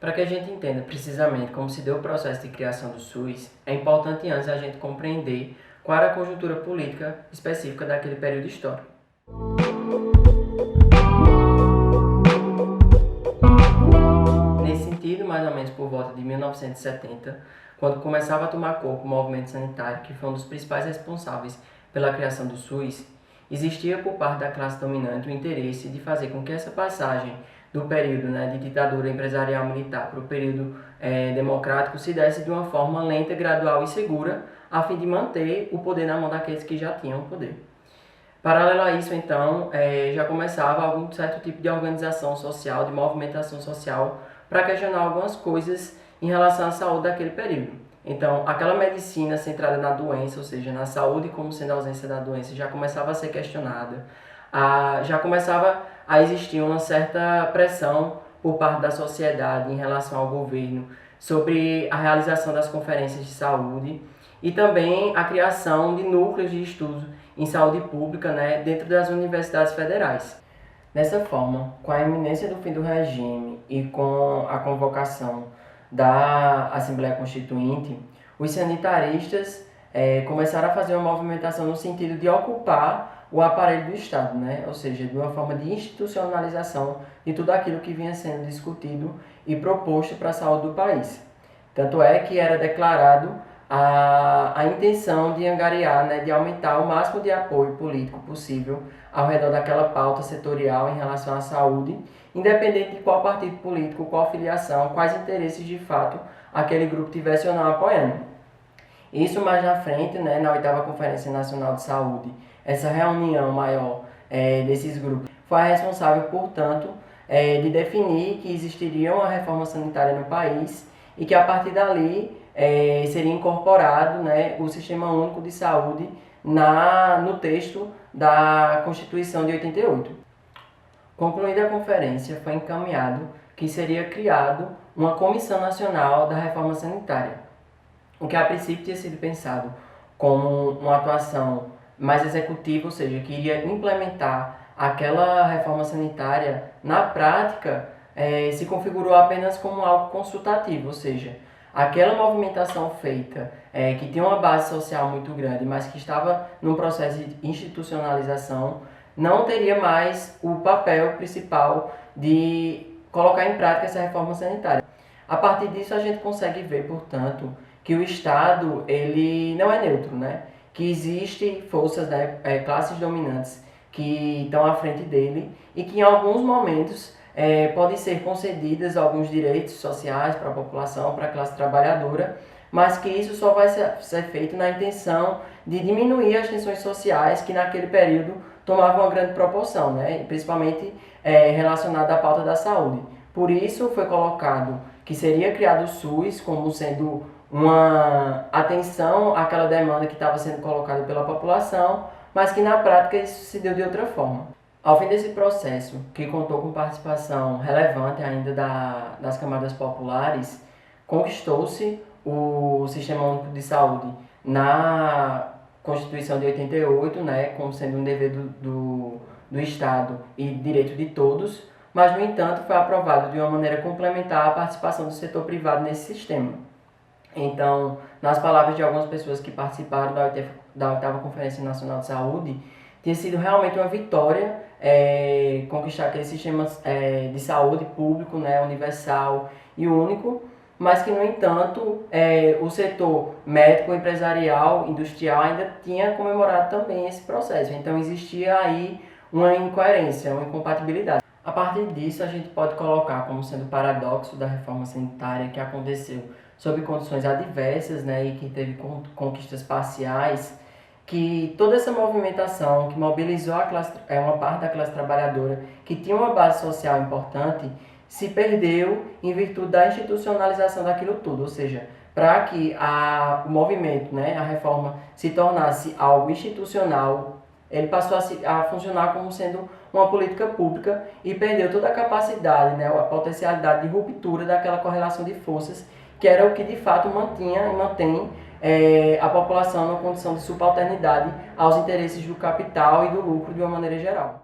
Para que a gente entenda precisamente como se deu o processo de criação do SUS, é importante antes a gente compreender qual era a conjuntura política específica daquele período histórico. Nesse sentido, mais ou menos por volta de 1970, quando começava a tomar corpo o movimento sanitário, que foi um dos principais responsáveis pela criação do SUS, existia por parte da classe dominante o interesse de fazer com que essa passagem do período de ditadura empresarial militar para o período democrático se desse de uma forma lenta, gradual e segura, a fim de manter o poder na mão daqueles que já tinham o poder. Paralelo a isso, então, já começava algum certo tipo de organização social, de movimentação social, para questionar algumas coisas em relação à saúde daquele período. Então, aquela medicina centrada na doença, ou seja, na saúde como sendo a ausência da doença, já começava a ser questionada. Já começava a existir uma certa pressão por parte da sociedade em relação ao governo sobre a realização das conferências de saúde e também a criação de núcleos de estudo em saúde pública dentro das universidades federais. Dessa forma, com a iminência do fim do regime e com a convocação da Assembleia Constituinte, os sanitaristas começaram a fazer uma movimentação no sentido de ocupar o aparelho do Estado, ou seja, de uma forma de institucionalização de tudo aquilo que vinha sendo discutido e proposto para a saúde do país. Tanto é que era declarado a intenção de angariar, de aumentar o máximo de apoio político possível ao redor daquela pauta setorial em relação à saúde, independente de qual partido político, qual filiação, quais interesses de fato aquele grupo tivesse ou não apoiando. Isso mais na frente, na 8ª Conferência Nacional de Saúde, essa reunião maior desses grupos foi a responsável, portanto, de definir que existiria uma reforma sanitária no país e que a partir dali seria incorporado o Sistema Único de Saúde no texto da Constituição de 88. Concluída a conferência, foi encaminhado que seria criado uma Comissão Nacional da Reforma Sanitária, o que a princípio tinha sido pensado como uma atuação mais executiva, ou seja, que iria implementar aquela reforma sanitária. Na prática, se configurou apenas como algo consultativo, ou seja, aquela movimentação feita, que tinha uma base social muito grande, mas que estava num processo de institucionalização, não teria mais o papel principal de colocar em prática essa reforma sanitária. A partir disso, a gente consegue ver, portanto, que o Estado ele não é neutro, que existem forças, classes dominantes que estão à frente dele e que em alguns momentos podem ser concedidas alguns direitos sociais para a população, para a classe trabalhadora, mas que isso só vai ser feito na intenção de diminuir as tensões sociais que naquele período tomavam uma grande proporção, principalmente relacionada à pauta da saúde. Por isso foi colocado que seria criado o SUS como sendo uma atenção àquela demanda que estava sendo colocada pela população, mas que na prática isso se deu de outra forma. Ao fim desse processo, que contou com participação relevante ainda das camadas populares, conquistou-se o Sistema Único de Saúde na Constituição de 88, como sendo um dever do Estado e direito de todos, mas, no entanto, foi aprovado de uma maneira complementar a participação do setor privado nesse sistema. Então, nas palavras de algumas pessoas que participaram da 8ª Conferência Nacional de Saúde, tinha sido realmente uma vitória conquistar aquele sistema de saúde público, universal e único, mas que, no entanto, o setor médico, empresarial, industrial ainda tinha comemorado também esse processo. Então, existia aí uma incoerência, uma incompatibilidade. A partir disso, a gente pode colocar como sendo o paradoxo da reforma sanitária que aconteceu sob condições adversas, e que teve conquistas parciais, que toda essa movimentação que mobilizou uma parte da classe trabalhadora, que tinha uma base social importante, se perdeu em virtude da institucionalização daquilo tudo, ou seja, para que o movimento, a reforma, se tornasse algo institucional, ele passou a funcionar como sendo uma política pública e perdeu toda a capacidade, a potencialidade de ruptura daquela correlação de forças, que era o que de fato mantinha e mantém a população numa condição de subalternidade aos interesses do capital e do lucro de uma maneira geral.